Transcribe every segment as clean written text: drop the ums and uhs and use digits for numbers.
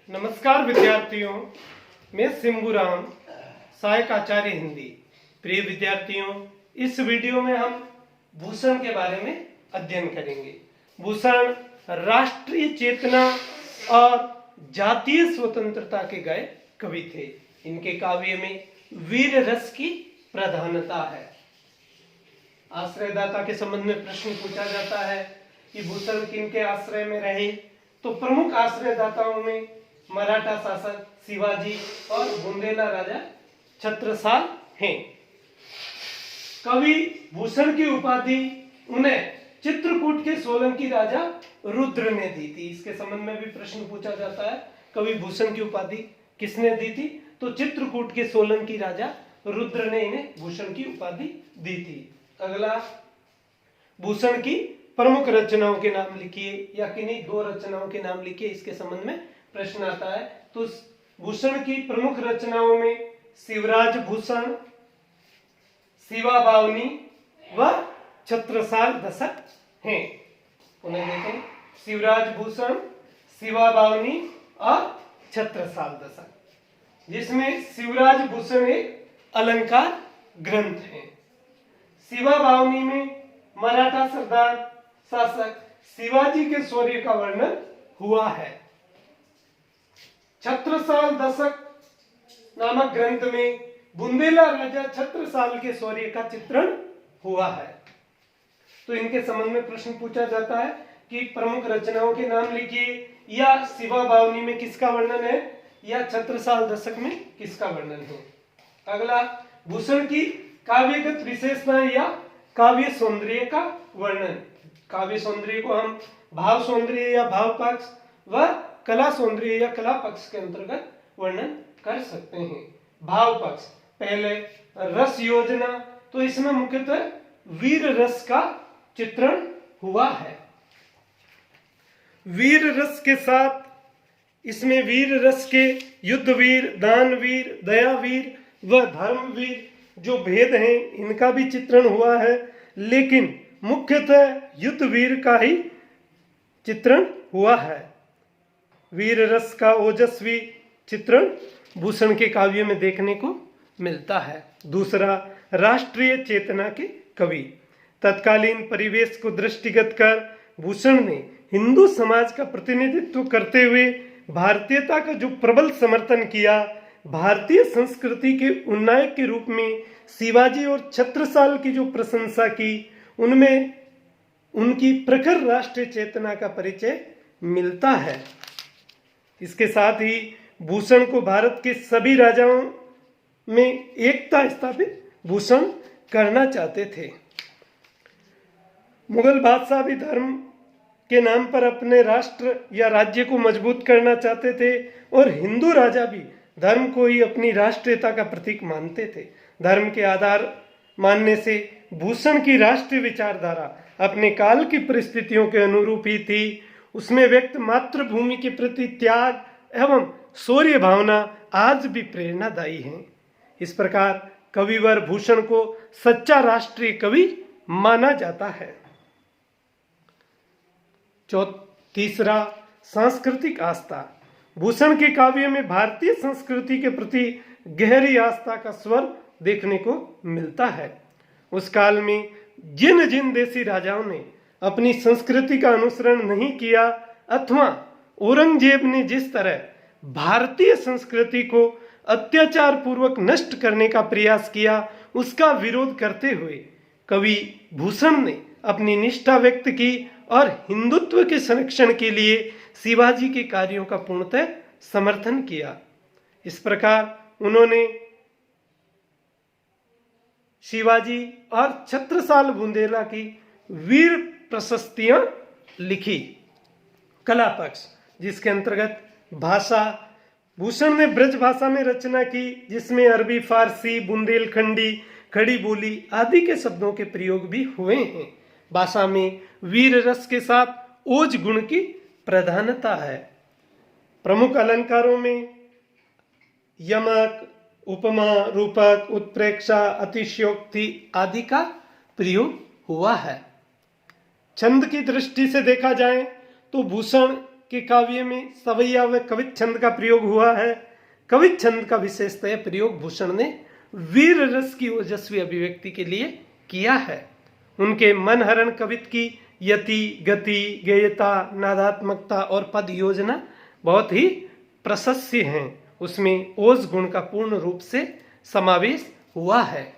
नमस्कार विद्यार्थियों, मैं सिंबूराम, सहायक आचार्य हिंदी। प्रिय विद्यार्थियों, इस वीडियो में हम भूषण के बारे में अध्ययन करेंगे। भूषण राष्ट्रीय चेतना और जातीय स्वतंत्रता के गए कवि थे। इनके काव्य में वीर रस की प्रधानता है। आश्रयदाता के संबंध में प्रश्न पूछा जाता है कि भूषण किनके आश्रय में रहे, तो प्रमुख आश्रयदाताओं में मराठा शासक शिवाजी और बुंदेला राजा छत्रसाल हैं। कवि भूषण की उपाधि उन्हें चित्रकूट के सोलंकी राजा रुद्र ने दी थी। इसके संबंध में भी प्रश्न पूछा जाता है, कवि भूषण की उपाधि किसने दी थी, तो चित्रकूट के सोलंकी राजा रुद्र ने इन्हें भूषण की उपाधि दी थी। अगला, भूषण की प्रमुख रचनाओं के नाम लिखिए या किन्हीं दो रचनाओं के नाम लिखिए। इसके संबंध में प्रश्न आता है। तो भूषण की प्रमुख रचनाओं में शिवराज भूषण, शिवा बावनी व छत्रसाल दशक हैं। उन्हें देखें, शिवराज भूषण, शिवा बावनी और छत्रसाल दशक, जिसमें शिवराज भूषण एक अलंकार ग्रंथ है। शिवा बावनी में मराठा सरदार शासक शिवाजी के शौर्य का वर्णन हुआ है। छत्रसाल दशक नामक ग्रंथ में बुंदेला राजा छत्रसाल के शौर्य का चित्रण हुआ है। तो इनके संबंध में प्रश्न पूछा जाता है कि प्रमुख रचनाओं के नाम लिखिए, या शिवा बावनी में किसका वर्णन है या छत्रसाल दशक में किसका वर्णन है। अगला, भूषण की काव्यगत विशेषताएं या काव्य सौंदर्य का वर्णन। काव्य सौंदर्य को हम भाव सौंदर्य या भाव पक्ष व कला सौंदर्य या कला पक्ष के अंतर्गत वर्णन कर सकते हैं। भाव पक्ष, पहले रस योजना, तो इसमें मुख्यतः वीर रस का चित्रण हुआ है। वीर रस के साथ इसमें वीर रस के युद्धवीर, दानवीर, दयावीर व धर्मवीर जो भेद हैं, इनका भी चित्रण हुआ है, लेकिन मुख्यतः युद्धवीर का ही चित्रण हुआ है। वीर रस का ओजस्वी चित्रण भूषण के काव्य में देखने को मिलता है। दूसरा, राष्ट्रीय चेतना के कवि। तत्कालीन परिवेश को दृष्टिगत कर भूषण ने हिंदू समाज का प्रतिनिधित्व करते हुए भारतीयता का जो प्रबल समर्थन किया, भारतीय संस्कृति के उन्नायक के रूप में शिवाजी और छत्रसाल की जो प्रशंसा की, उनमें उनकी प्रखर राष्ट्रीय चेतना का परिचय मिलता है। इसके साथ ही भूषण को भारत के सभी राजाओं में एकता स्थापित भूषण करना चाहते थे। मुगल बादशाह भी धर्म के नाम पर अपने राष्ट्र या राज्य को मजबूत करना चाहते थे, और हिंदू राजा भी धर्म को ही अपनी राष्ट्रीयता का प्रतीक मानते थे। धर्म के आधार मानने से भूषण की राष्ट्रीय विचारधारा अपने काल की परिस्थितियों के अनुरूप ही थी। उसमें व्यक्त मातृभूमि के प्रति त्याग एवं शौर्य भावना आज भी प्रेरणादायी है। इस प्रकार कविवर भूषण को सच्चा राष्ट्रीय कवि माना जाता है। तीसरा, सांस्कृतिक आस्था। भूषण के काव्य में भारतीय संस्कृति के प्रति गहरी आस्था का स्वर देखने को मिलता है। उस काल में जिन जिन देशी राजाओं ने अपनी संस्कृति का अनुसरण नहीं किया, अथवा औरंगजेब ने जिस तरह भारतीय संस्कृति को अत्याचार पूर्वक नष्ट करने का प्रयास किया, उसका विरोध करते हुए कवि भूषण ने अपनी निष्ठा व्यक्त की और हिंदुत्व के संरक्षण के लिए शिवाजी के कार्यों का पूर्णतः समर्थन किया। इस प्रकार उन्होंने शिवाजी और छत्रसाल बुंदेला की वीर प्रशस्तियां लिखी। कला पक्ष, जिसके अंतर्गत भाषा, भूषण ने ब्रज भाषा में रचना की, जिसमें अरबी, फारसी, बुंदेलखंडी, खड़ी बोली आदि के शब्दों के प्रयोग भी हुए हैं। भाषा में वीर रस के साथ ओज गुण की प्रधानता है। प्रमुख अलंकारों में यमक, उपमा, रूपक, उत्प्रेक्षा, अतिशयोक्ति आदि का प्रयोग हुआ है। छंद की दृष्टि से देखा जाए तो भूषण के काव्य में सवैया व कवित छंद का प्रयोग हुआ है। कवित छंद का विशेषतः प्रयोग भूषण ने वीर रस की ओजस्वी अभिव्यक्ति के लिए किया है। उनके मनहरण कवित की यति, गति, गेयता, नादात्मकता और पद योजना बहुत ही प्रशस्य हैं। उसमें ओज गुण का पूर्ण रूप से समावेश हुआ है।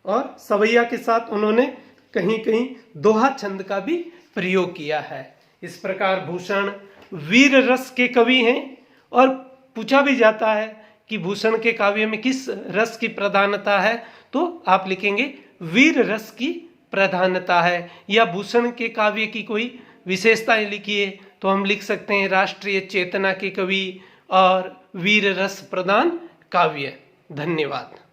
और सवैया के साथ उन्होंने कहीं कहीं दोहा छंद का भी प्रयोग किया है। इस प्रकार भूषण वीर रस के कवि हैं। और पूछा भी जाता है कि भूषण के काव्य में किस रस की प्रधानता है, तो आप लिखेंगे वीर रस की प्रधानता है। या भूषण के काव्य की कोई विशेषताएं लिखिए, तो हम लिख सकते हैं राष्ट्रीय चेतना के कवि और वीर रस प्रधान काव्य। धन्यवाद।